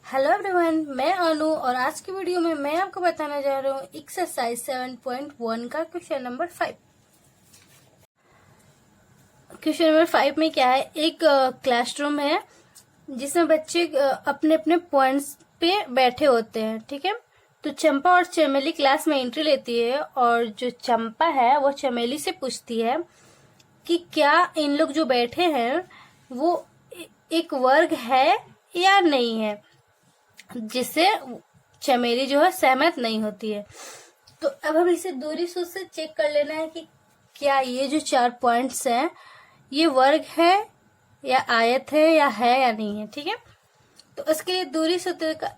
Hello everyone, मैं अनु और आज की वीडियो में मैं आपको बताने जा रहा हूँ एक्सरसाइज 7.1 का क्वेश्चन नंबर 5। क्वेश्चन नंबर 5 में क्या है, एक क्लासरूम है जिसमें बच्चे अपने अपने पॉइंट्स पे बैठे होते हैं। ठीक है, तो चंपा और चमेली क्लास में एंट्री लेती है और जो चंपा है वो चमेली से पूछती है कि क्या इन लोग जो बैठे हैं वो एक वर्ग है या नहीं है, जिससे चमेली जो है सहमत नहीं होती है। तो अब हम इसे दूरी सूत्र से चेक कर लेना है कि क्या ये जो 4 पॉइंट्स हैं ये वर्ग है या आयत है या नहीं है। ठीक है, तो उसके लिए दूरी सूत्र का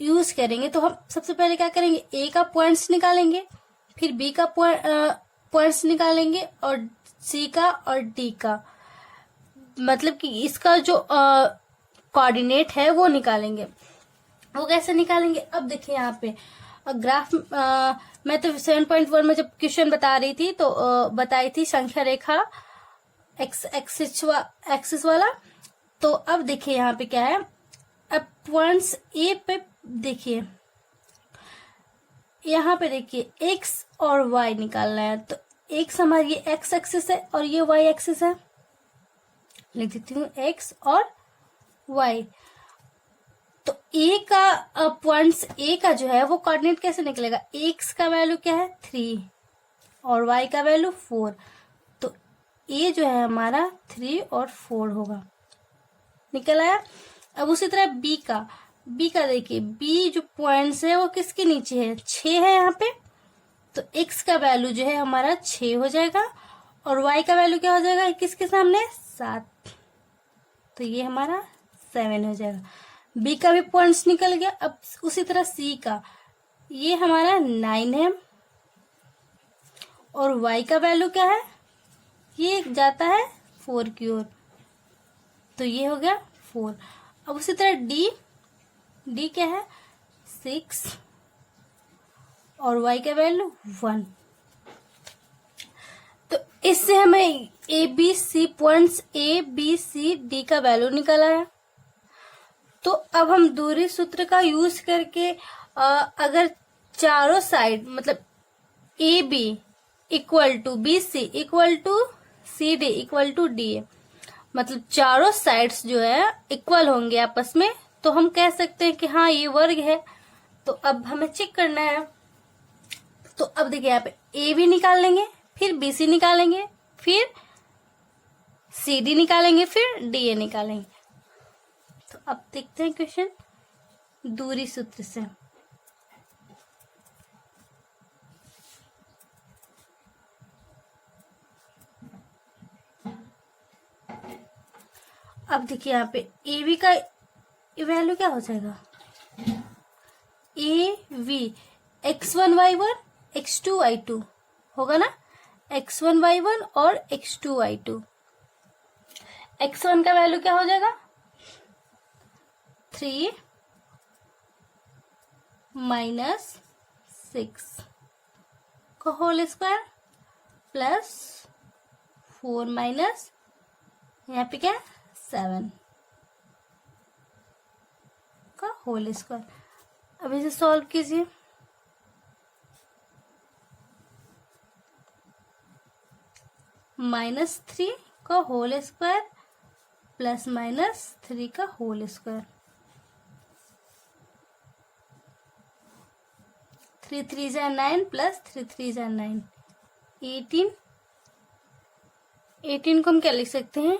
यूज करेंगे। तो हम सबसे पहले क्या करेंगे, ए का पॉइंट्स निकालेंगे, फिर बी का पॉइंट्स निकालेंगे और सी का और डी का, मतलब कि इसका जो कोऑर्डिनेट है वो निकालेंगे। वो कैसे निकालेंगे, अब देखिए यहाँ पे ग्राफ मैं तो 7.1 में जब क्वेश्चन बता रही थी तो बताई थी संख्या रेखा एक्सिस वाला। तो अब देखिए यहाँ पे क्या है, अब पॉइंट्स ए पे देखिए, यहाँ पे देखिए एक्स और वाई निकालना है। तो एक्स हमारी एक्स एक्सिस है और ये वाई एक्सिस है, लिख देती हूँ एक्स और वाई। तो ए का पॉइंट्स ए का जो है वो कोऑर्डिनेट कैसे निकलेगा, एक्स का वैल्यू क्या है 3 और वाई का वैल्यू 4। तो ए जो है हमारा 3 और 4 होगा, निकल आया। अब उसी तरह बी का देखिए, बी जो पॉइंट्स है वो किसके नीचे है, 6 है यहाँ पे। तो एक्स का वैल्यू जो है हमारा 6 हो जाएगा और वाई का वैल्यू क्या हो जाएगा, किसके सामने 7। तो ये हमारा 7 हो जाएगा। बी का भी पॉइंट्स निकल गया। अब उसी तरह सी का, ये हमारा 9 है और वाई का वैल्यू क्या है, ये जाता है 4 की ओर, तो ये हो गया 4। अब उसी तरह डी क्या है 6 और वाई का वैल्यू 1। तो इससे हमें A B C points A B C D का वैल्यू निकला है। तो अब हम दूरी सूत्र का यूज करके अगर चारों साइड मतलब A B equal to B C equal to C D equal to D, मतलब चारों साइड्स जो है इक्वल होंगे आपस में, तो हम कह सकते हैं कि हाँ ये वर्ग है। तो अब हमें चेक करना है। तो अब देखिए यहाँ पे ए बी निकाल लेंगे, फिर बी सी निकालेंगे, फिर सी डी निकालेंगे, फिर डी ए निकालेंगे। तो अब देखते हैं क्वेश्चन दूरी सूत्र से। अब देखिए यहाँ पे ए बी का वैल्यू क्या हो जाएगा, ए वी x1y1 x2y2 होगा ना, x1y1 और x2y2। x1 का वैल्यू क्या हो जाएगा 3 माइनस 6 का होल स्क्वायर प्लस 4 माइनस यहाँ पे क्या 7 का होल स्क्वायर। अब इसे सॉल्व कीजिए। -3 का होल स्क्वायर प्लस -3 का होल स्क्वायर, 3 3 9 प्लस 3 3 9 18। 18 को हम क्या लिख सकते हैं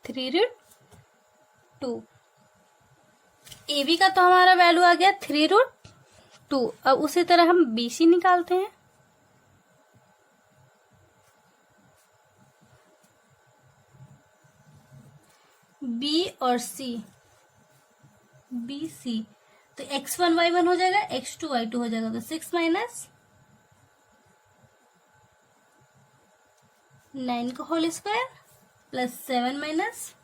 3√2। ए बी का तो हमारा वैल्यू आ गया 3√2। अब उसी तरह हम बी सी निकालते हैं। बी और सी, बी सी तो x1y1 हो जाएगा, x2y2 हो जाएगा, तो 6 माइनस 9 का होल स्क्वायर प्लस 7 माइनस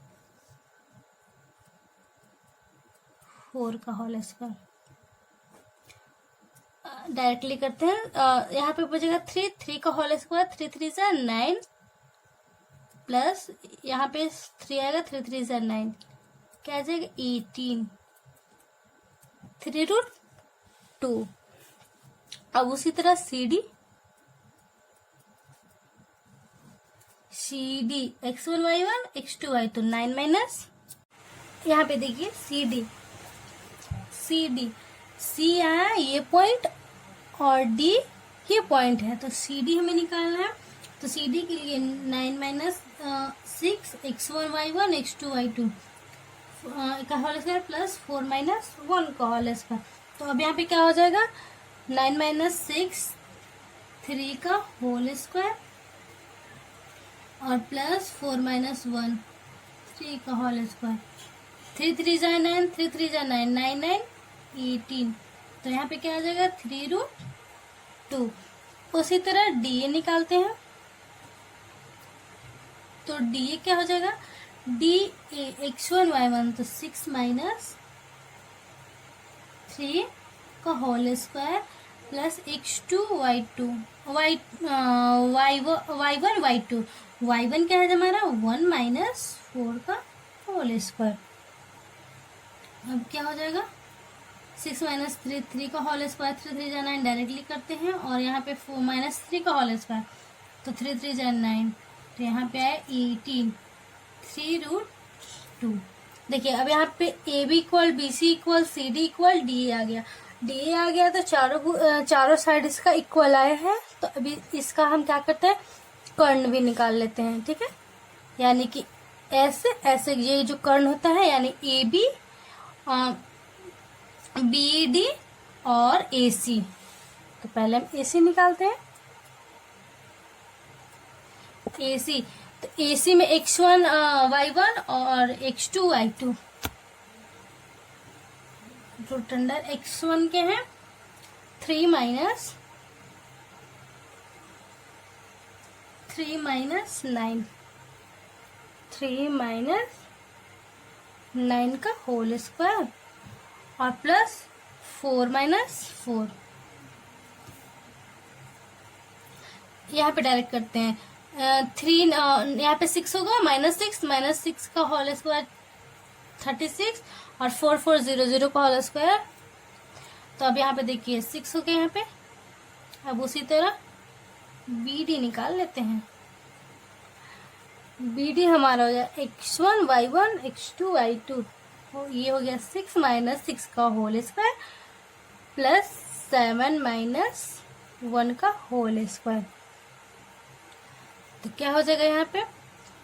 4 का होल स्क्वायर। डायरेक्टली करते हैं, यहाँ पे बचेगा 3 का होल स्क्वायर, 3 3 9 प्लस यहाँ पे 3 आएगा, 3 3 9 क्या आ जाएगा 18 3√2। अब उसी तरह CD x1 y1 x2 y2 9 minus, यहाँ पे देखिए CD C आया ये पॉइंट और D ये पॉइंट है, तो CD हमें निकालना है। तो CD के लिए 9 minus 6 x1 y1 x2 y2 का होल स्क्वायर प्लस 4 माइनस 1 का होल स्क्वायर। तो अब यहाँ पे क्या हो जाएगा, 9 माइनस 6 3 का होल स्क्वायर और प्लस 4 माइनस 1 3 का होल स्क्वायर। 3 3 जा 9, 3 3 जा 9, 9 9 18। तो यहाँ पे क्या आ जाएगा 3√2। उसी तरह DA निकालते हैं, तो DA क्या हो जाएगा, DA x1 y1 तो 6 माइनस 3 का whole square plus x2 y2 y1 y2 y1 क्या है हमारा 1 माइनस 4 का होल स्क्वायर। अब क्या हो जाएगा 6 माइनस 3 का होल स्क्वायर, 3 3 जा 9 डायरेक्टली करते हैं और यहाँ पे 4 माइनस 3 का होल स्क्वायर, तो 3 3 जा 9, तो यहाँ पे आया 18 3√2। देखिए अब यहाँ पे AB equal BC equal CD equal DA आ गया। DA आ गया तो चारों साइड इसका इक्वल आया है। तो अभी इसका हम क्या करते हैं, कर्ण भी निकाल लेते हैं, ठीक है। यानी कि ऐसे ये जो कर्ण होता है यानी AB BD और AC। तो पहले हम AC निकालते हैं। AC तो AC में x1 y1 और x2 y2 root under x1 के हैं 3 माइनस 9 3 माइनस 9 का होल स्क्वायर और प्लस 4 माइनस 4। यहाँ पे डायरेक्ट करते हैं 3 यहाँ पे 6 होगा माइनस 6 का होल स्क्वायर 36 और 4 4 0 0 का होल स्क्वायर। तो अब यहाँ पे देखिए 6 हो गया यहाँ पे। अब उसी तरह BD निकाल लेते हैं। BD हमारा हो गया x1 y1 x2 y2, ये हो गया 6 माइनस 6 का होल स्क्वायर प्लस 7 माइनस 1 का होल स्क्वायर। तो क्या हो जाएगा यहाँ पे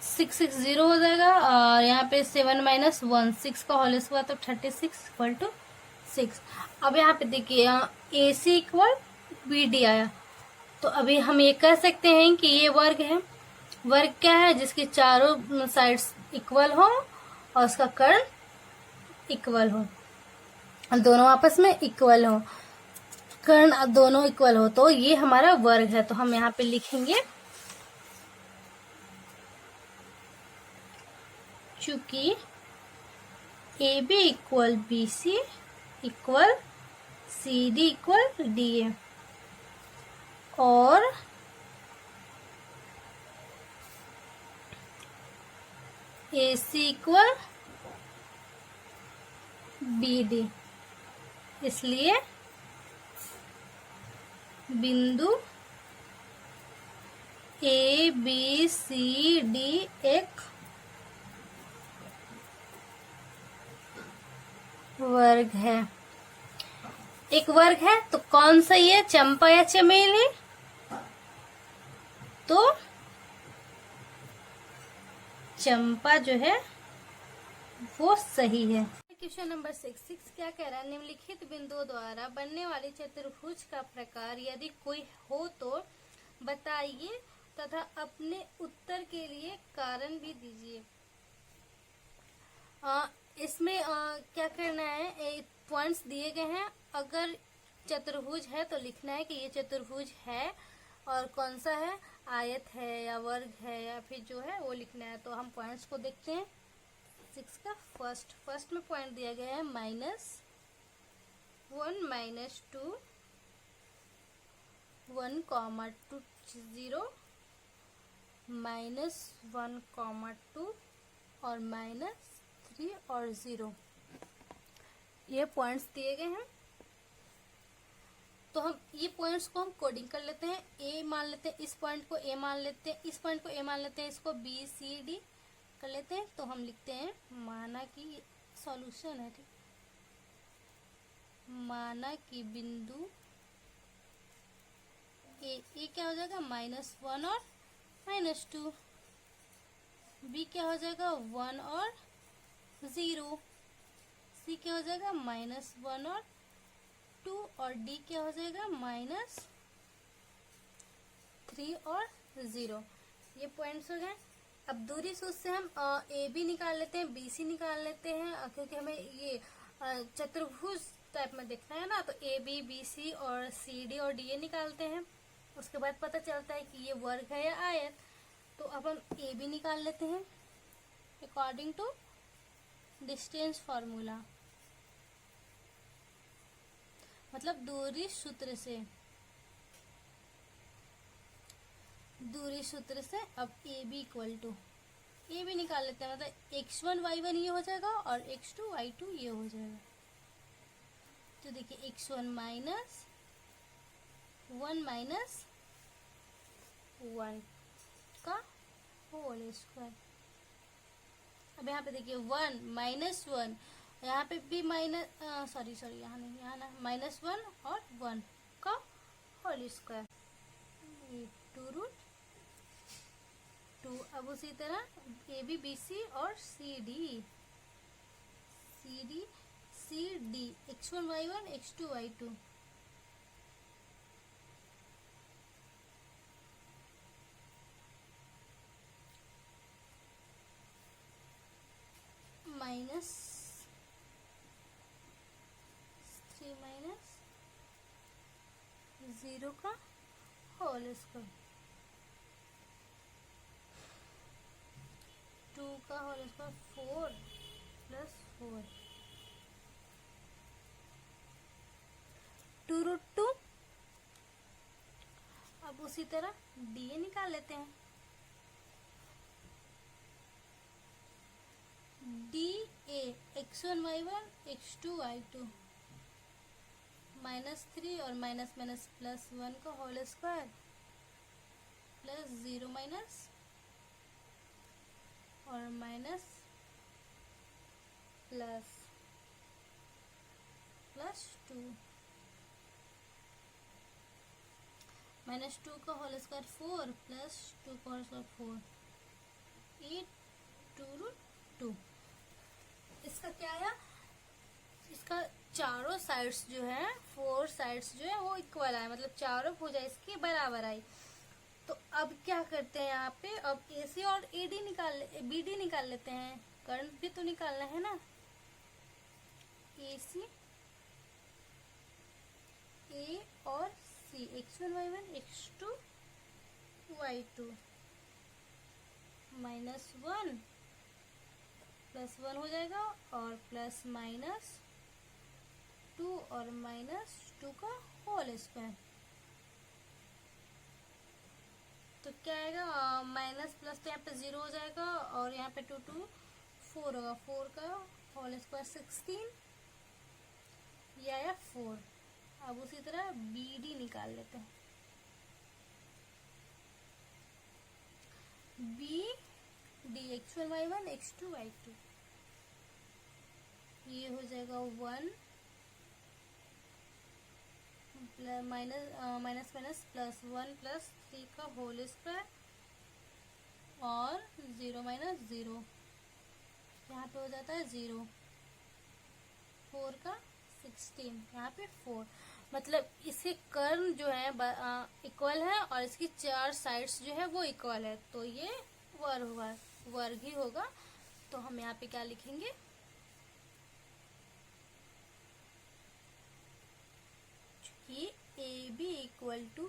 6 6 0 हो जाएगा और यहाँ पे 7 माइनस 1 6 का होल स्क्वायर, तो 36 इक्वल टू 6। अब यहाँ पे देखिए AC इक्वल BD आया। तो अभी हम ये कह सकते हैं कि ये वर्ग है। वर्ग क्या है, जिसके चारों साइड्स इक्वल हो और उसका कर्ण इक्वल हो, दोनों आपस में इक्वल हो, कर्ण दोनों इक्वल हो, तो ये हमारा वर्ग है। तो हम यहाँ पे लिखेंगे चूंकि AB equal BC equal CD equal DA और AC इक्वल BD, इसलिए बिंदु ABCD एक वर्ग है। एक वर्ग है तो कौन सा ये, चंपा या चमेली? तो चंपा जो है वो सही है। क्वेश्चन नंबर 6 क्या कह रहा है, निम्नलिखित बिंदुओं द्वारा बनने वाले चतुर्भुज का प्रकार यदि कोई हो तो बताइए तथा अपने उत्तर के लिए कारण भी दीजिए। इसमें क्या करना है, पॉइंट्स दिए गए हैं। अगर चतुर्भुज है तो लिखना है कि ये चतुर्भुज है और कौन सा है, आयत है या वर्ग है या फिर जो है वो लिखना है। तो हम पॉइंट्स को देखते हैं। 6 का फर्स्ट में पॉइंट दिया गया है -1 -2 1, 2 0 -1, 2 और -3 और 0, ये पॉइंट्स दिए गए हैं। तो हम ये पॉइंट्स को हम कोडिंग कर लेते हैं। ए मान लेते हैं, इस पॉइंट को ए मान लेते हैं, इस पॉइंट को ए मान लेते हैं, इसको बी सी डी कर लेते हैं। तो हम लिखते हैं माना कि सॉल्यूशन है, ठीक, माना कि बिंदु ए क्या हो जाएगा -1 और -2, बी क्या हो जाएगा 1 और 0, सी क्या हो जाएगा -1 और 2, और डी क्या हो जाएगा -3 और 0। ये पॉइंट्स हो गए। अब दूरी सूत्र से हम ए बी निकाल लेते हैं, बी सी निकाल लेते हैं, क्योंकि हमें ये चतुर्भुज टाइप में देखना है ना, तो ए बी बी सी और सी डी और डी ए निकालते हैं। उसके बाद पता चलता है कि ये वर्ग है या आयत। तो अब हम ए बी निकाल लेते हैं अकॉर्डिंग टू डिस्टेंस फॉर्मूला, मतलब दूरी सूत्र से। दूरी सूत्र से अब A B equal to A B निकाल लेते हैं, मतलब x1 y1 ये हो जाएगा और x2 y2 ये हो जाएगा। तो देखिए x1 -1 का होल स्क्वायर। अब यहाँ पे देखिए 1 -1, यहाँ पे भी सॉरी यहाँ नहीं, यहाँ ना -1 और 1 का होल स्क्वायर, 2√2। अब उसी तरह ए बी बी सी और C D x1 y1 x2 y2 -3 -0 का होल स्क्वायर, 2 का होल स्क्वायर 4 + 4, 2√2। अब उसी तरह डी ए निकाल लेते हैं। D A x1 y1 x2 y2 -3 और +1 का होल स्क्वायर +0 और माइनस +2 -2 का होल स्क्वायर 4 +2 का होल स्क्वायर 4, 8 2√2। इसका क्या है, इसका चारों साइड्स जो है 4 साइड्स जो है वो इक्वल आए, मतलब चारों भुजा इसकी बराबर आई। तो अब क्या करते हैं यहाँ पे, अब ए सी और ए डी बी डी निकाल लेते हैं। कर्ण भी तो निकालना है ना, ए सी ए और सी x1 y1 x2 y2 -1 +1 हो जाएगा और +2 और -2 का होल स्क्वायर। तो क्या आएगा, माइनस प्लस तो यहाँ पे 0 हो जाएगा और यहाँ पे 2 2 4 होगा, 4 का होल स्क्वायर 16, ये आया 4। अब उसी तरह बी डी निकाल लेते हैं। B D x1 y1 x2 y2 ये हो जाएगा 1 माइनस +1 +3 का होल स्क्वायर और 0 -0, यहाँ पे हो जाता है 0, 4 का 16, यहाँ पे 4। मतलब इसके कर्ण जो है इक्वल है और इसकी 4 साइड्स जो है वो इक्वल है, तो ये वर्ग ही होगा। तो हम यहाँ पे क्या लिखेंगे, कि A B equal to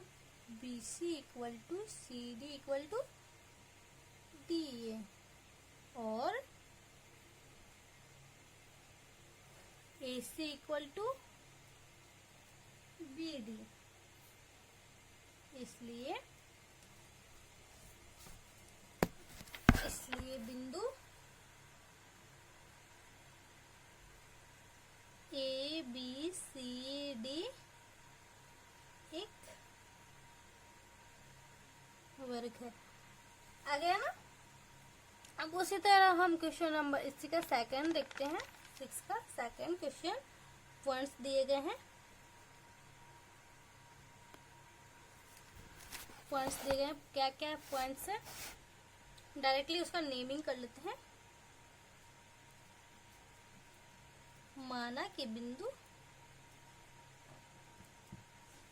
B C equal to C D equal to D A और A C equal to B D. इसलिए बिंदु ए बी सी डी वर्ग है। आ गया ना। अब उसी तरह हम क्वेश्चन नंबर इसी का सेकंड देखते हैं। 6 का सेकंड क्वेश्चन। पॉइंट्स दिए गए हैं, पॉइंट्स दिए गए हैं। क्या क्या पॉइंट्स है, डायरेक्टली उसका नेमिंग कर लेते हैं। माना कि बिंदु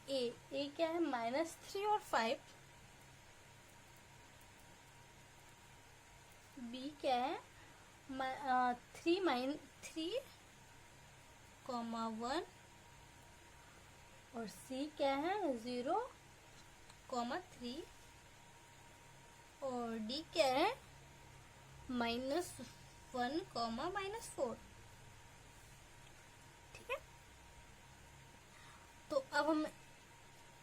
ए क्या है, -3 और 5। बी क्या है, 3, 1। और सी क्या है, 0, 3। और डी क्या है, -1, -4। ठीक है। तो अब हम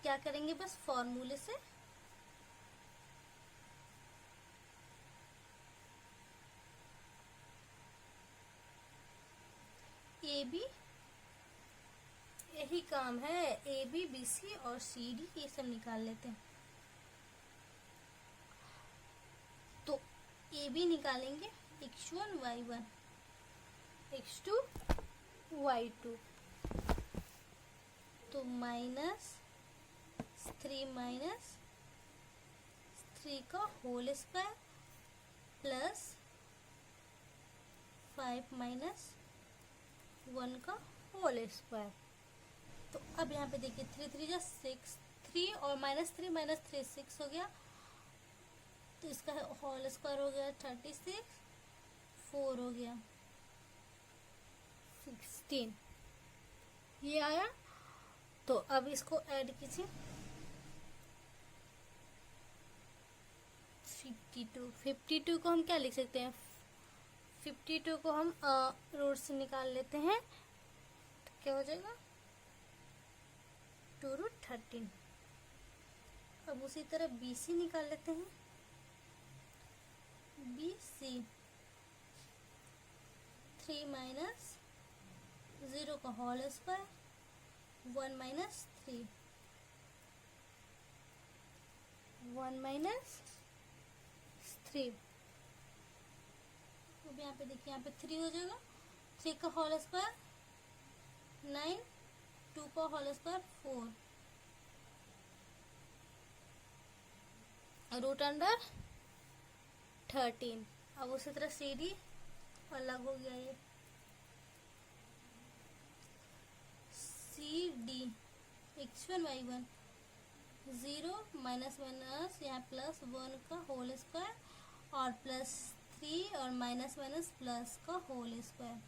क्या करेंगे, बस फॉर्मूले से ए बी, यही काम है, ए बी, बी सी और सी डी ये सब निकाल लेते हैं। तो ए बी निकालेंगे, x1 y1, x2 y2। तो -3 का होल स्क्वायर प्लस 5 - 1 का होल स्क्वायर। तो अब यहाँ पे देखिए 3 3 जा 6, 3 और -3 - 3 6 हो गया। तो इसका होल स्क्वायर हो गया 36, 4 हो गया 16, ये आया। तो अब इसको ऐड कीजिए, 52 को हम क्या लिख सकते हैं, 52 को हम रूट से निकाल लेते हैं। तो क्या हो जाएगा, 2√13। अब उसी तरह BC निकाल लेते हैं, BC 3 - 0 का होल स्क्वायर 1 - 3, 1 - 3। अब यहाँ पे देखिए, यहाँ पे 3 हो जाएगा, 3 का होल स्क्वायर 9, 2 का होल स्क्वायर 4, √13। अब उसी तरह CD अलग हो गया, ये CD x1 y1, 0 - यहाँ +1 का होल स्क्वायर और +3 और - प्लस का होल स्क्वायर,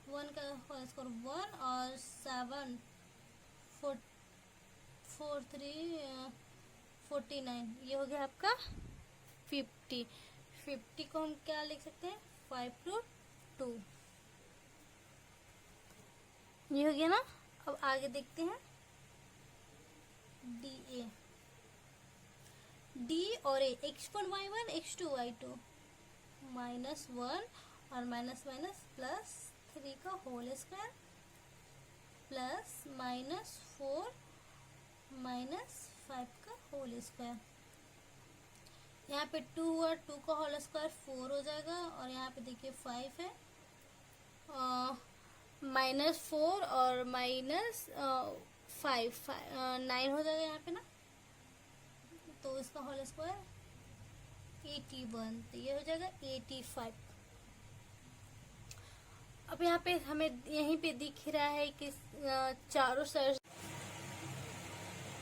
1 का होल स्क्वायर 1 और 7 4 3 49। ये हो गया आपका 50। 50 को हम क्या लिख सकते हैं, 5√2। ये हो गया ना। अब आगे देखते हैं DA, D और A, x1 y1, x2 y2, -1 और प्लस 3 का होल स्क्वायर प्लस -4 -5 का होल स्क्वायर। यहाँ पे 2 और 2 का होल स्क्वायर 4 हो जाएगा। और यहाँ पे देखिए 5 है, -4 और -5 9 हो जाएगा यहाँ पे ना। तो इसका होल स्क्वायर 81, तो ये हो जाएगा 85। अब यहाँ पे हमें यहीं पे दिख रहा है कि चारों साइड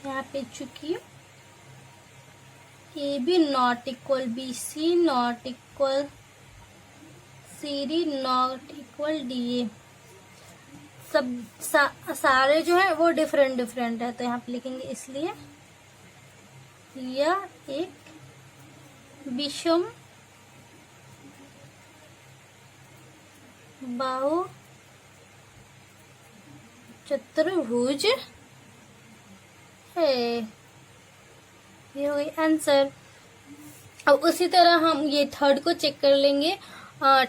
यहाँ पे चूंकि AB not equal BC not equal CD not equal DA, सब सारे जो है वो डिफरेंट है। तो यहाँ पे लिखेंगे, इसलिए यह एक विषम बाहु चतुर्भुज है। ये हो गई आंसर। अब उसी तरह हम ये थर्ड को चेक कर लेंगे।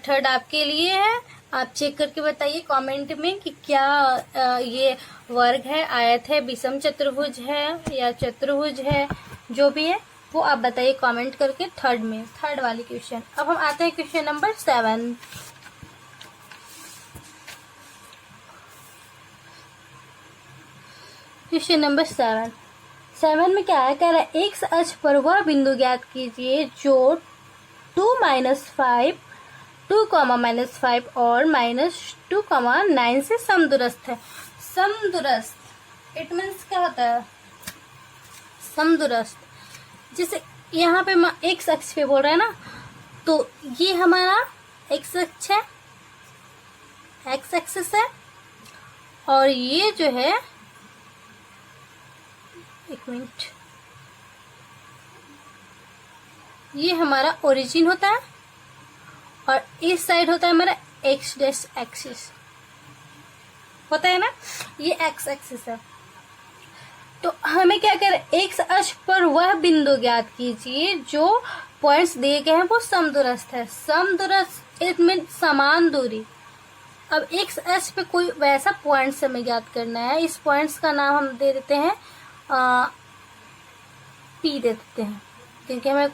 थर्ड आपके लिए है, आप चेक करके बताइए कमेंट में कि क्या ये वर्ग है, आयत है, विषम चतुर्भुज है या चतुर्भुज है। जो भी है वो आप बताइए कमेंट करके थर्ड वाली क्वेश्चन। अब हम आते हैं क्वेश्चन नंबर 7। क्वेश्चन नंबर 7 में क्या है, कह रहा है एक्स अक्ष पर वह बिंदु ज्ञात कीजिए जो 2-5, 2, -5 और -2, 9 से समदूरस्थ है। समदूरस्थ इट मीन्स क्या होता है, समदूरस्थ, जैसे यहाँ पे एक्स अक्ष पे बोल रहा है ना, तो ये हमारा एक्स अक्ष है, एक्स एक्सिस है, और ये जो है, एक मिनट, ये हमारा ओरिजिन होता है और इस साइड होता है हमारा एक्स डैश एक्सिस होता है ना, ये एक्स एक्सिस है। तो हमें क्या करें, एक्स अक्ष पर वह बिंदु ज्ञात कीजिए जो पॉइंट्स दिए गए हैं वो समदूरस्थ है। समदूरस्थ इट मीन समान दूरी। अब एक्स अक्ष पे कोई वैसा पॉइंट्स हमें ज्ञात करना है, इस पॉइंट्स का नाम हम दे देते हैं पी दे देते हैं, क्योंकि हमें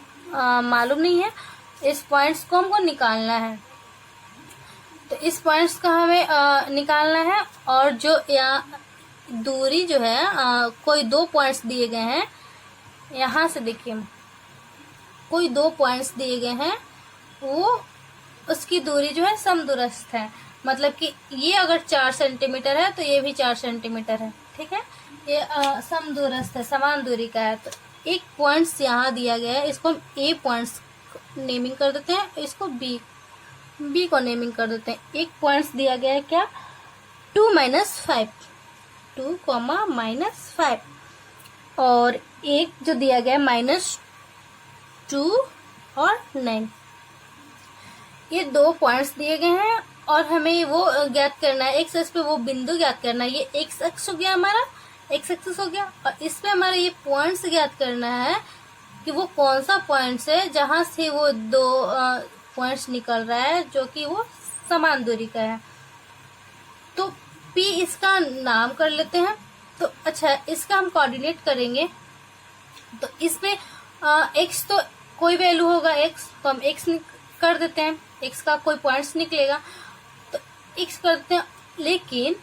मालूम नहीं है, इस पॉइंट्स को हमको निकालना है। तो इस पॉइंट्स का हमें निकालना है, और जो यहाँ दूरी जो है कोई 2 पॉइंट्स दिए गए हैं, यहाँ से देखिए कोई 2 पॉइंट्स दिए गए हैं, वो उसकी दूरी जो है समदूरस्थ है। मतलब कि ये अगर 4 सेंटीमीटर है तो ये भी 4 सेंटीमीटर है, ठीक है, ये समदूरस्थ है, समान दूरी का है। तो एक पॉइंट्स यहाँ दिया गया है, इसको हम ए पॉइंट्स नेमिंग कर देते हैं, इसको बी को नेमिंग कर देते हैं। एक पॉइंट्स दिया गया है क्या, 2-5, 2, -5, और एक जो दिया गया है -2 और 9। ये 2 पॉइंट्स दिए गए हैं और हमें वो ज्ञात करना है, एक्स अक्ष पे वो बिंदु ज्ञात करना है। ये एक्स अक्ष हो गया हमारा, एक्स एक्सिस हो गया, और इस पे हमारा ये पॉइंट्स ज्ञात करना है कि वो कौन सा पॉइंट्स है जहां से वो 2 पॉइंट्स निकल रहा है जो कि वो समान दूरी का है। तो P इसका नाम कर लेते हैं। तो अच्छा, इसका हम कोऑर्डिनेट करेंगे, तो इस पे x तो कोई वैल्यू होगा x, तो हम x कर देते हैं, x का कोई पॉइंट्स निकलेगा तो x करते हैं। लेकिन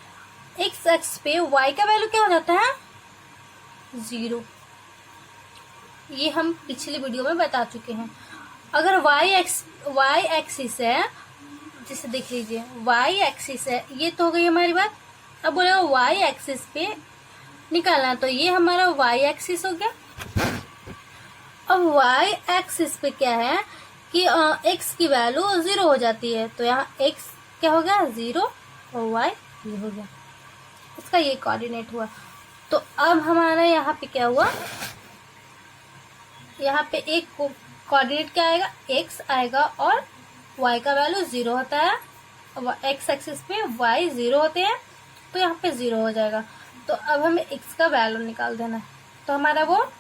x अक्ष पे y का वैल्यू क्या हो जाता है, 0। ये हम पिछले वीडियो में बता चुके हैं। अगर y एक्सिस है, जैसे देख लीजिए y एक्सिस है, ये तो हो गई हमारी बात। अब बोलेगा y एक्सिस पे निकालना, तो ये हमारा y एक्सिस हो गया। अब y एक्सिस पे क्या है कि x की वैल्यू 0 हो जाती है, तो यहाँ x क्या हो गया, 0, और y ये हो गया, इसका ये कोऑर्डिनेट हुआ। तो अब हमारा यहाँ पे क्या हुआ, यहाँ पे एक कोऑर्डिनेट क्या आएगा, x आएगा, और y का वैल्यू 0 होता है, x एक्सिस पे y 0 होते हैं, तो यहाँ पे 0 हो जाएगा। तो अब हमें x का वैल्यू निकाल देना है, तो हमारा वो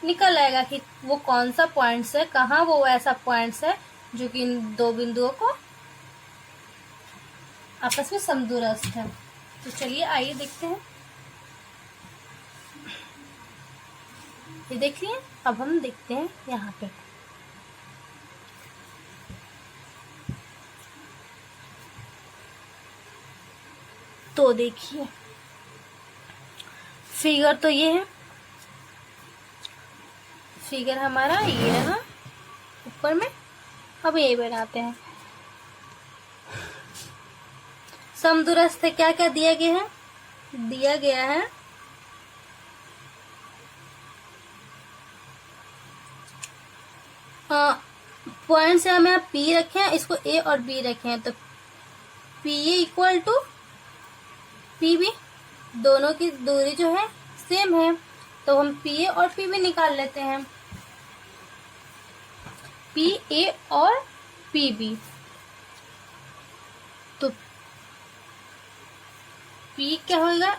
निकल आएगा कि वो कौन सा पॉइंट्स है, कहाँ वो ऐसा पॉइंट्स है जो कि इन 2 बिंदुओं को आपस में समदूरस्थ है। तो चलिए आइए देखते हैं, ये देख लिए। अब हम देखते हैं यहाँ पे, तो देखिए फिगर तो ये है, फिगर हमारा ये है ना ऊपर में। अब ये बनाते हैं, समदूरस्थ क्या क्या दिया गया है, दिया गया है पॉइंट से हमें P रखे हैं, इसको A और B रखे हैं, तो PA इक्वल टू PB, दोनों की दूरी जो है सेम है, तो हम PA और PB निकाल लेते हैं। PA और PB, तो P क्या होगा,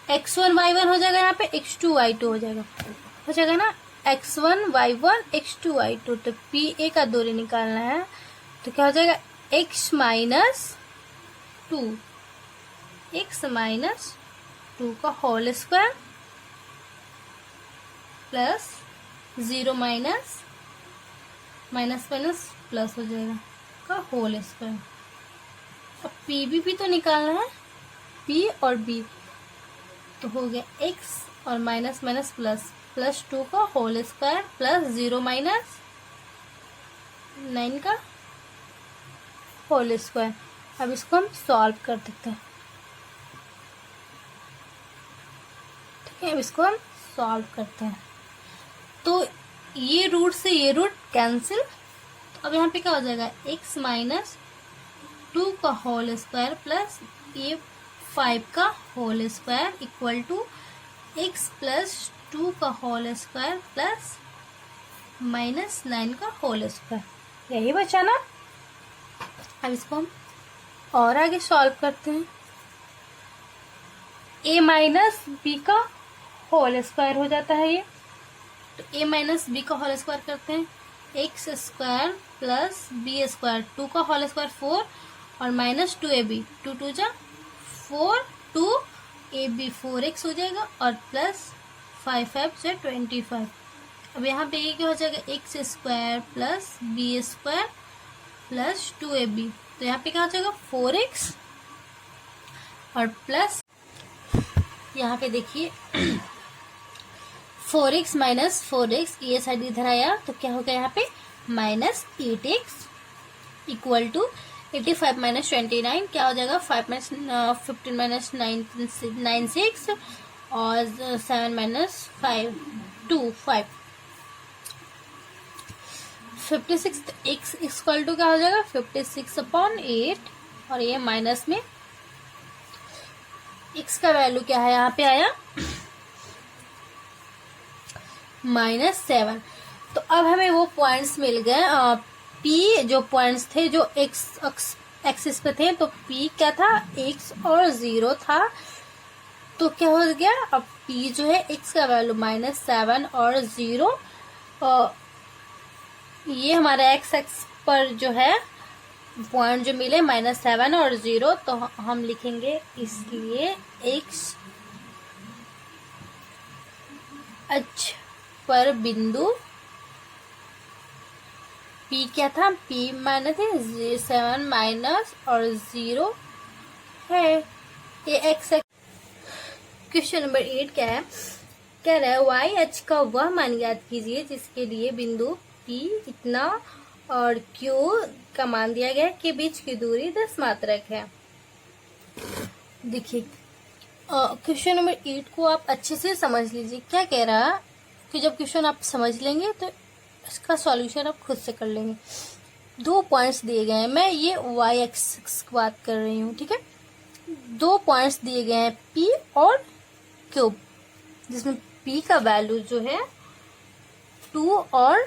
x1 y1 हो जाएगा, यहाँ पे x2 y2 हो जाएगा ना, x1 y1 x2 y2। तो PA का दूरी निकालना है, तो क्या हो जाएगा, x माइनस 2 का whole square plus 0 minus minus minus plus हो जाएगा का होल स्क्वायर। अब पी भी तो निकालना है, पी और बी, तो हो गया x और माइनस माइनस प्लस, प्लस 2 का होल स्क्वायर प्लस 0 माइनस 9 का होल स्क्वायर। अब इसको हम सॉल्व कर देते हैं। ठीक है, अब इसको हम सॉल्व करते हैं। तो ये रूट से ये रूट कैंसिल, तो अब यहाँ पे क्या हो जाएगा, x माइनस 2 का होल स्क्वायर प्लस ये 5 का whole square equal to x plus 2 का होल स्क्वायर प्लस माइनस 9 का होल स्क्वायर। यही बचा ना। अब इसको हम और आगे सॉल्व करते हैं। a माइनस बी का होल स्क्वायर हो जाता है ये, तो a माइनस बी का होल स्क्वायर करते हैं, X square plus B square, 2 का होल स्क्वायर 4 और माइनस 2ab, 2 2 जा 4, 2ab 4x हो जाएगा और प्लस 5 5 से 25। अब यहाँ पे ये क्या हो जाएगा, X square plus B square plus 2ab, तो यहाँ पे क्या हो जाएगा 4x और प्लस यहाँ पे देखिए 4x माइनस 4x, ये साइड इधर आया तो क्या होगा यहाँ पे minus 8x equal to 85 minus 29, क्या हो जाएगा 5 माइनस 15 माइनस 96 और 7 माइनस 5 2 5 56, x इक्वल टू क्या हो जाएगा 56/8 और ये माइनस में x का वैल्यू क्या है यहाँ पे आया -7। तो अब हमें वो पॉइंट्स मिल गए, P जो पॉइंट्स थे जो x एक्सिस पे थे, तो P क्या था x और 0 था, तो क्या हो गया अब P जो है x का वैल्यू -7 और 0, ये हमारा x एक्स पर जो है पॉइंट जो मिले -7 और 0, तो हम लिखेंगे इसलिए x अक्ष पर बिंदु P क्या था, P माने थे 7 माइनस और 0 है, ये x। क्वेश्चन नंबर 8 क्या है, कह रहा है y अक्ष का वह मान ज्ञात कीजिए जिसके लिए बिंदु P इतना और Q का मान दिया गया के बीच की दूरी 10 मात्रक है। देखिए क्वेश्चन नंबर 8 को आप अच्छे से समझ लीजिए क्या कह रहा है, कि जब क्वेश्चन आप समझ लेंगे तो इसका सॉल्यूशन आप खुद से कर लेंगे। 2 पॉइंट्स दिए गए हैं, मैं ये y एक्सिस की बात कर रही हूँ, ठीक है। 2 पॉइंट्स दिए गए हैं P और Q, जिसमें P का वैल्यू जो है 2 और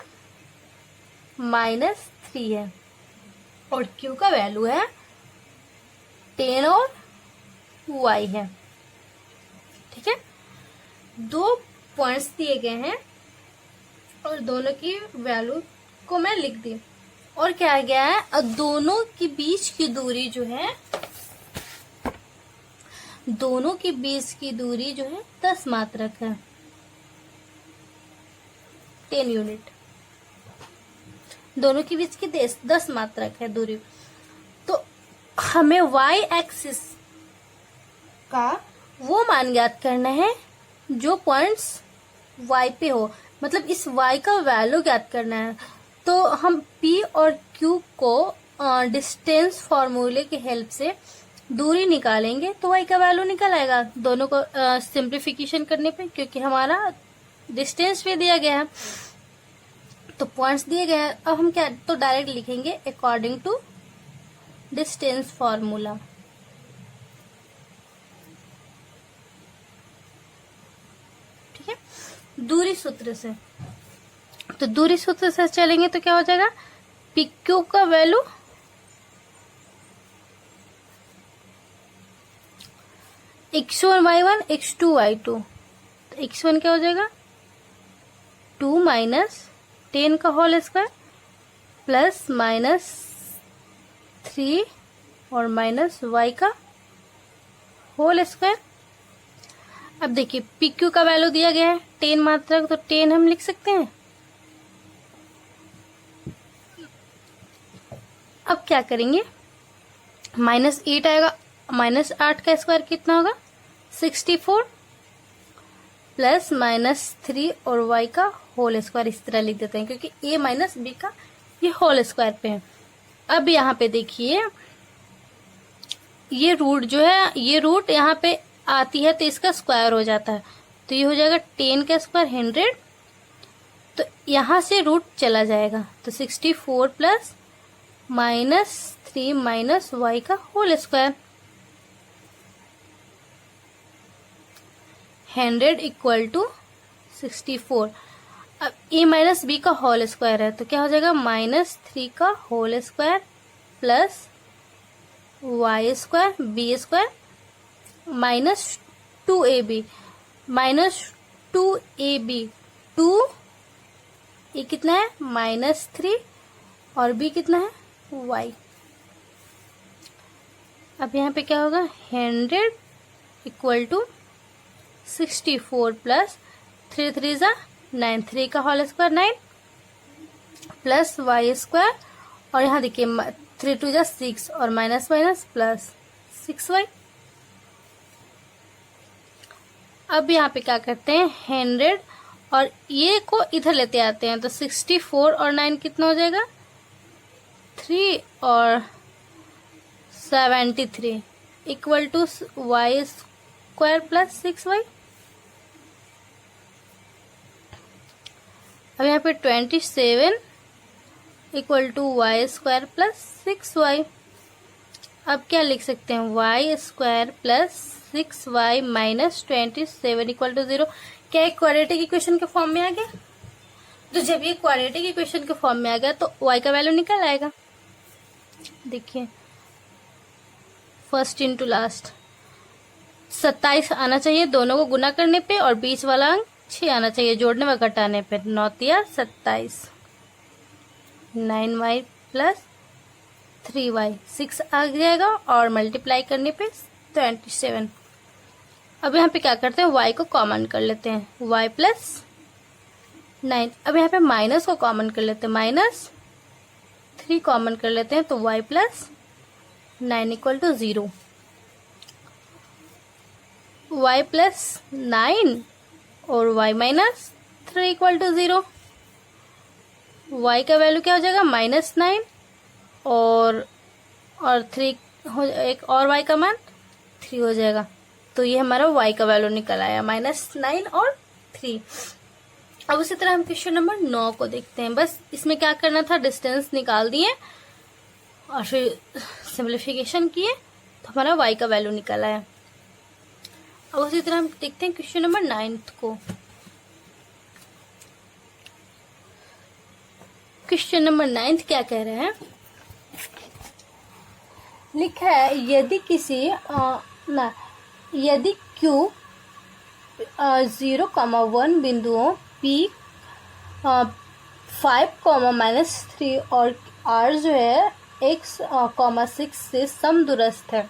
-3 है और Q का वैल्यू है 10 और y है, ठीक है। 2 पॉइंट्स दिए गए हैं और दोनों की वैल्यू को मैं लिख दी, और क्या गया है दोनों के बीच की दूरी जो है, दोनों के बीच की दूरी जो है 10 मात्रक है, 10 यूनिट, दोनों के बीच की 10 मात्रक है दूरी। तो हमें y एक्सिस का वो मान ज्ञात करना है जो पॉइंट्स y पे हो, मतलब इस y का वैल्यू ज्ञात करना है। तो हम P और Q को डिस्टेंस फॉर्मूले की हेल्प से दूरी निकालेंगे तो y का वैल्यू निकल आएगा, दोनों को सिंप्लीफिकेशन करने पे, क्योंकि हमारा डिस्टेंस भी दिया गया है तो पॉइंट्स दिए गए हैं। अब हम क्या तो डायरेक्ट लिखेंगे अकॉर्डिंग टू डिस्टेंस फॉर्मूला, ठीक है, दूरी सूत्र से। तो दूरी सूत्र से चलेंगे तो क्या हो जाएगा, पी क्यू का value x1 y1 x2 y2, तो x1 क्या हो जाएगा 2 माइनस 10 का होल स्क्वायर प्लस -3 और माइनस y का होल स्क्वायर। अब देखिए पी क्यू का वैल्यू दिया गया है 10 मात्रक, तो 10 हम लिख सकते हैं अब क्या करेंगे, -8 आएगा, -8 का स्क्वायर कितना होगा 64 प्लस -3 और y का होल स्क्वायर इस तरह लिख देते हैं क्योंकि a माइनस b का ये होल स्क्वायर पे है। अब यहाँ पे देखिए ये रूट जो है, ये रूट यहाँ पे आती है तो इसका स्क्वायर हो जाता है, तो ये हो जाएगा 10 का स्क्वायर 100, तो यहाँ से रूट चला जाएगा, तो 64 प्लस -3 माइनस y का होल स्क्वायर 100 इक्वल टू 64। अब a माइनस बी का होल स्क्वायर है तो क्या हो जाएगा -3 का whole square plus y square b square -2ab -2ab 2 ये कितना है -3 और b कितना है y। अब यहाँ पे क्या होगा 100 इक्वल टू 64 प्लस 3 3 जा 9, 3 का whole square 9 plus y square और यहाँ देखिए 3 2 जा 6 और माइनस माइनस प्लस 6y। अब यहाँ पे क्या करते हैं 100 और ये को इधर लेते आते हैं तो 64 और 9 कितना हो जाएगा 3 और 73 equal to y square plus 6y। अब यहाँ पे 27 equal to y square plus 6y। अब क्या लिख सकते हैं y square plus 6y minus 27 equal to 0। क्या एक क्वाड्रेटिक इक्वेशन के फॉर्म में आ गया? तो जब ये क्वाड्रेटिक इक्वेशन के फॉर्म में आ गया तो y का वैल्यू निकल आएगा। देखिए फर्स्ट इनटू लास्ट 27 आना चाहिए दोनों को गुना करने पे और बीच वाला अंक 6 आना चाहिए जोड़ने व घटाने पे। 9 तिया 27, 9y प्लस 3y 6 आ जाएगा और मल्टीप्लाई करने पे 27। अब यहाँ पे क्या करते हैं y को कॉमन कर लेते हैं y प्लस 9। अब यहाँ पे माइनस को कॉमन कर लेते हैं -3 कॉमन कर लेते हैं तो y plus 9 equal to 0। y plus 9 और y minus 3 equal to 0। y का वैल्यू क्या हो जाएगा -9 और 3 हो एक और y का मान 3 हो जाएगा। तो ये हमारा y का वैल्यू निकल आया -9 और 3। अब उसी तरह हम क्वेश्चन नंबर 9 को देखते हैं। बस इसमें क्या करना था डिस्टेंस निकाल दिए और फिर सिंप्लीफिकेशन किए तो हमारा y का वैल्यू निकल आया। अब उसी तरह हम देखते हैं क्वेश्चन नंबर 9 को। क्वेश्चन नंबर 9 क्या कह रहे हैं, लिखा है यदि Q 0,1 बिंदुओं P 5,-3 और R जो है x, 6 से समदूरस्थ है।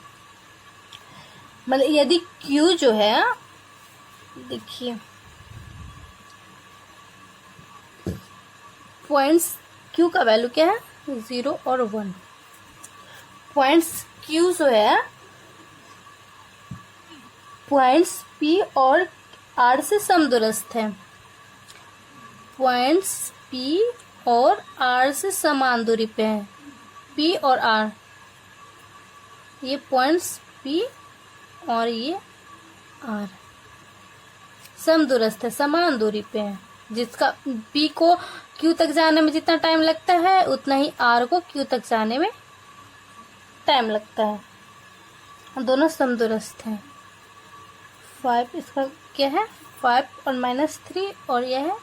मतलब यदि Q जो है देखिए पॉइंट्स Q का वैल्यू क्या है 0 और 1। पॉइंट्स Q जो है पॉइंट्स P और R से समदूरस्थ है। पॉइंट्स P और R से समान दूरी पे है। P और R ये पॉइंट्स P और ये R समदूरस्थ है, समान दूरी पे है। जिसका P को Q तक जाने में जितना टाइम लगता है उतना ही R को Q तक जाने में टाइम लगता है। दोनों समदूरस्थ हैं। 5 इसका क्या है 5 और -3 और यह है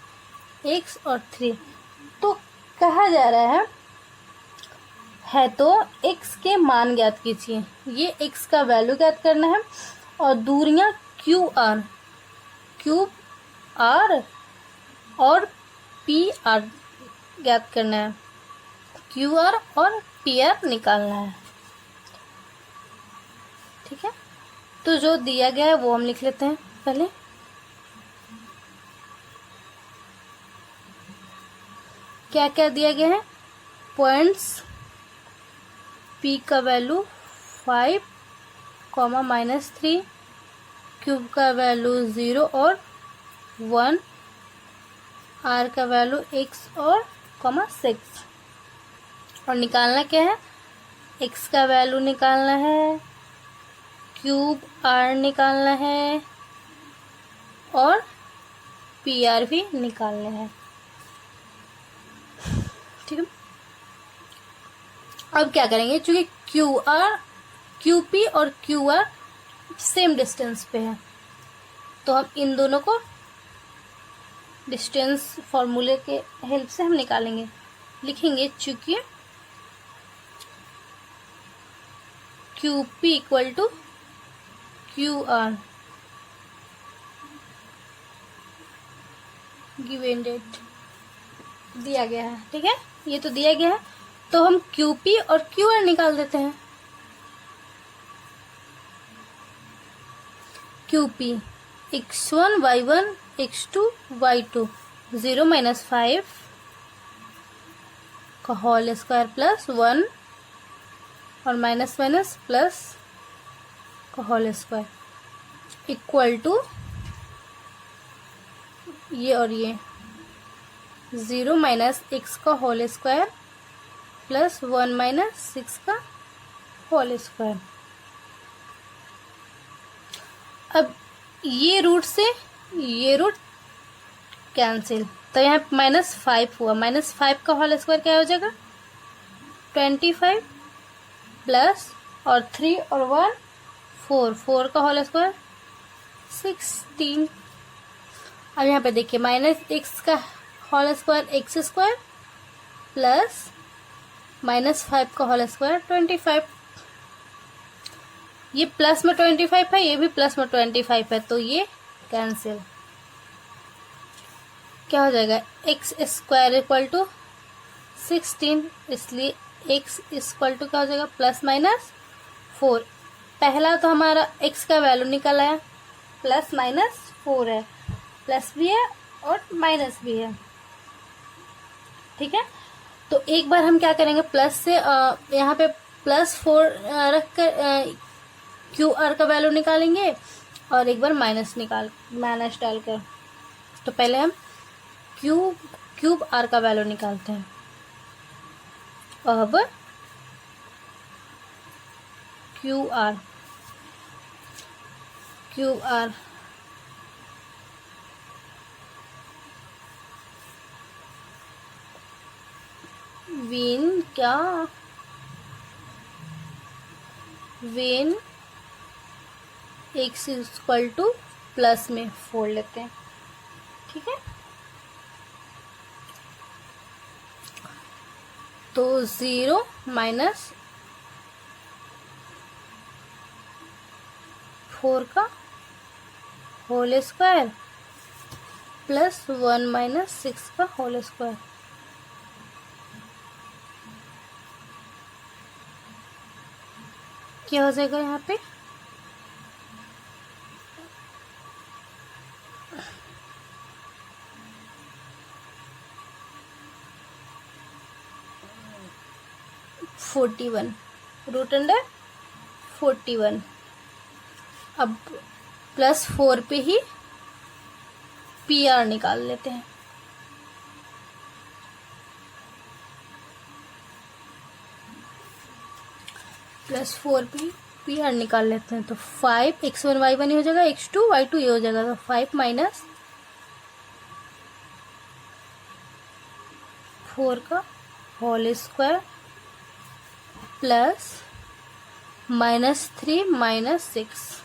x और 3। तो कहा जा रहा है तो x के मान ज्ञात कीजिए। ये x का वैल्यू ज्ञात करना है और दूरियां q r और p r ज्ञात करना है। q r और p r निकालना है। ठीक है, तो जो दिया गया है वो हम लिख लेते हैं पहले। क्या क्या दिया गया है, पॉइंट्स पी का वैल्यू 5 कॉमा -3, क्यूब का वैल्यू 0 और 1, आर का वैल्यू x और कॉमा 6। और निकालना क्या है, x का वैल्यू निकालना है, क्यूब r निकालना है और पी आर भी निकालने हैं। ठीक है, अब क्या करेंगे, चूंकि क्यू पी और क्यू आर सेम डिस्टेंस पे है, तो हम इन दोनों को डिस्टेंस फॉर्मूले के हेल्प से हम निकालेंगे। लिखेंगे चूंकि Q P equal to Q R, given that दिया गया है। ठीक है, ये तो दिया गया है, तो हम क्यू पी और क्यू आर निकाल देते हैं। Q P x1 y1 x2 y2 0 - 5 का होल स्क्वायर प्लस 1 और माइनस माइनस प्लस का होल स्क्वायर इक्वल टू ये और ये 0 - x का होल स्क्वायर प्लस 1 - 6 का होल स्क्वायर। अब ये रूट से ये रूट कैंसिल, तो यहाँ -5 हुआ, -5 का होल स्क्वायर क्या हो जाएगा 25 प्लस और 3 और 1 4, 4 का होल स्क्वायर 16। अब यहाँ पे देखिए -x का whole square X square plus -5 का होल स्क्वायर 25। ये प्लस में 25 है, ये भी प्लस में 25 है, तो ये कैंसिल। क्या हो जाएगा, एक्स स्क्वायर इक्वल टू 16, इसलिए एक्स इक्वल टू क्या हो जाएगा +-4। पहला तो हमारा एक्स का वैल्यू निकल आया, +-4 है, प्लस भी है और माइनस भी है। ठीक है, तो एक बार हम क्या करेंगे, प्लस से यहाँ पे +4 रख कर क्यू आर का वैल्यू निकालेंगे और एक बार माइनस डालकर। तो पहले हम क्यूब आर का वैल्यू निकालते हैं। अब Q R when x equal two plus में फोड़ लेते हैं। ठीक है, तो 0 - 4 का होल स्क्वायर प्लस 1 - 6 का होल स्क्वायर। क्या हो जाएगा यहाँ पे, √41। अब +4 पे ही पी आर निकाल लेते हैं। +4 पे पी आर निकाल लेते हैं, तो 5 x1 y1 हो जाएगा, x2 y2 ये हो जाएगा, तो 5 - 4 का होल स्क्वायर प्लस -3 - 6।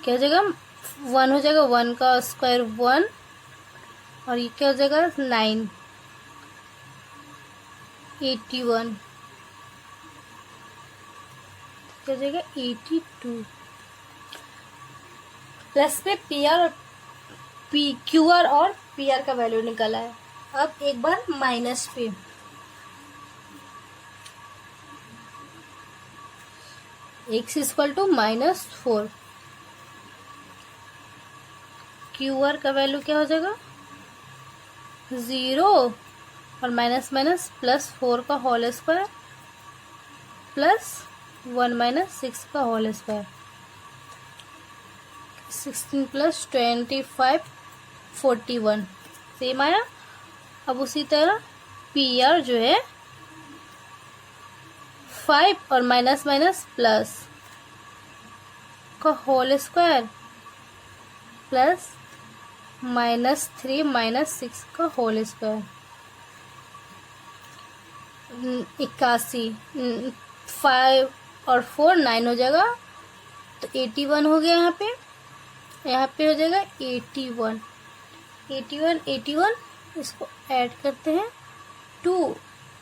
क्या हो जाएगा, 1 हो जाएगा, 1 का स्क्वायर 1 और ये क्या हो जाएगा 9, 81 क्या हो जाएगा 82। प्लस पे क्यू आर और पी आर का वैल्यू निकला है। अब एक बार माइनस पे x equal to -4, Q R का वैल्यू क्या हो जाएगा 0 और माइनस माइनस +4 का होल स्क्वायर +1 - 6 का होल स्क्वायर, 16 + 25 41 सेम आया। अब उसी तरह पी आर जो है 5 और माइनस माइनस प्लस का होल स्क्वायर +-3 - 6 का होल स्क्वायर, 81, 5 और 4 9 हो जाएगा, तो 81 हो गया। यहाँ पे हो जाएगा 81, 81 81, इसको ऐड करते हैं 2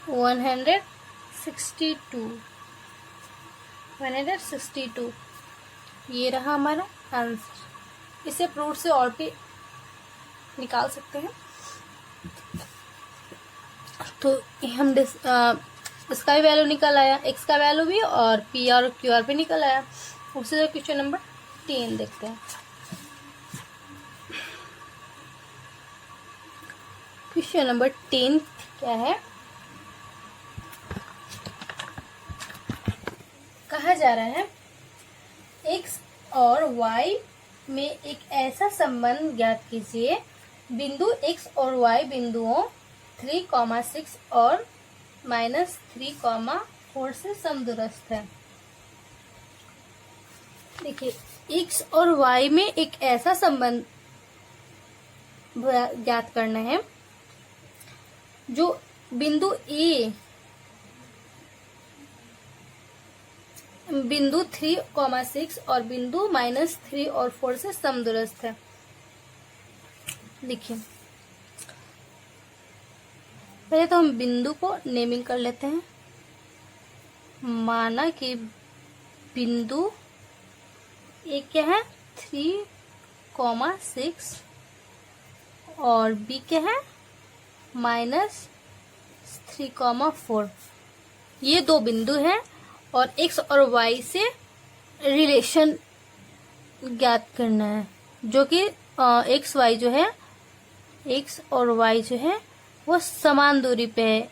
162, ये रहा हमारा आंसर। इसे प्रूफ से और भी निकाल सकते हैं। तो हम इसका भी वैल्यू निकल आया, x का वैल्यू भी, और पी और क्यू आर भी निकल आया। उसी तरह क्वेश्चन नंबर 10 देखते हैं। क्वेश्चन नंबर 10 क्या है, कहा जा रहा है x और y में एक ऐसा संबंध ज्ञात कीजिए, बिंदु x और y बिंदुओं 3, 6 और -3, 4 से समदूरस्थ है। देखिए x और y में एक ऐसा संबंध ज्ञात करना है जो बिंदु A, बिंदु 3, 6 और बिंदु -3 और 4 से समदूरस्थ है। देखिए पहले तो हम बिंदु को नेमिंग कर लेते हैं। माना कि बिंदु A क्या है 3, 6 और B क्या है -3, 4। ये दो बिंदु हैं और x और y से रिलेशन ज्ञात करना है, जो कि x और y जो है वो समान दूरी पे है,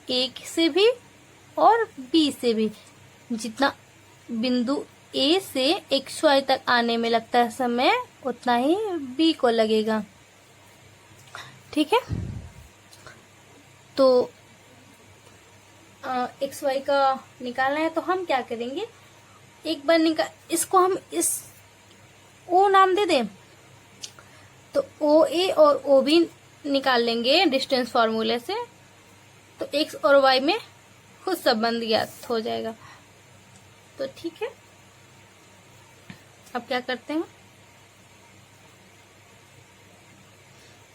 a से भी और b से भी। जितना बिंदु a से x y तक आने में लगता है समय, उतना ही b को लगेगा। ठीक है, तो एक्स वाई का निकालना है, तो हम क्या करेंगे, एक बार इसको हम इस ओ नाम दे दें, तो ओ ए और ओ बी निकाल लेंगे डिस्टेंस फॉर्मूले से, तो एक्स और वाई में खुद संबंध ज्ञात हो जाएगा। तो ठीक है, अब क्या करते हैं,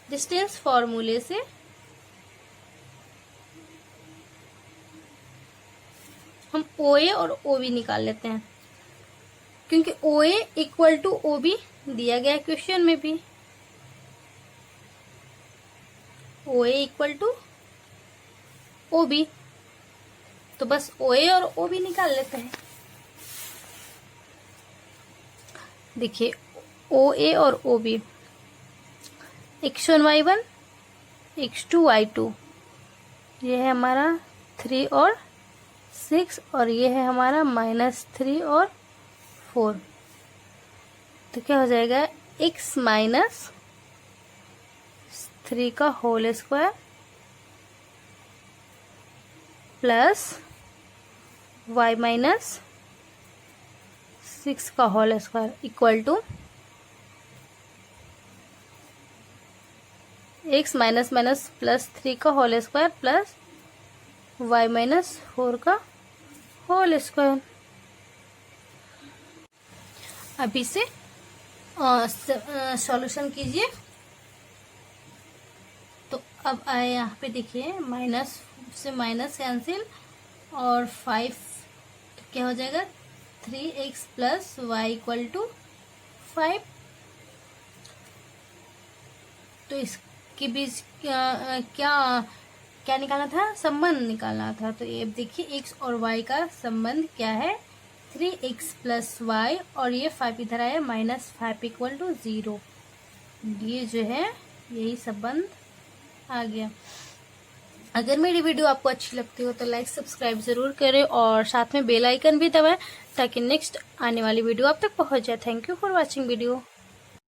डिस्टेंस फॉर्मूले से हम ओ ए और ओ बी निकाल लेते हैं, क्योंकि ओ ए इक्वल टू ओ बी दिया गया क्वेश्चन में भी। ओ ए इक्वल टू ओ बी, तो बस ओ ए और ओ बी निकाल लेते हैं। देखिए ओ ए और O B, x1 y1 x2 y2, ये है हमारा 3 और 6 और ये है हमारा -3 और 4। तो क्या हो जाएगा, x -3 का होल स्क्वायर प्लस y -6 का whole square equal to x +3 का होल स्क्वायर प्लस y -4 का होल स्क्वायर। अभी से सॉल्यूशन कीजिए। तो अब आए यहाँ पे देखिए, माइनस से माइनस कैंसिल और 5, तो क्या हो जाएगा 3x + y = 5। तो इसके बीच क्या निकालना था, संबंध निकालना था। तो ये देखिए x और y का संबंध क्या है, 3x प्लस वाई और ये 5 इधर आया -5 इक्वल टू 0। ये जो है यही संबंध आ गया। अगर मेरी वीडियो आपको अच्छी लगती हो तो लाइक सब्सक्राइब जरूर करें और साथ में बेल आइकन भी दबाएं ताकि नेक्स्ट आने वाली वीडियो आप तक पहुंच जाए। Thank you for watching video.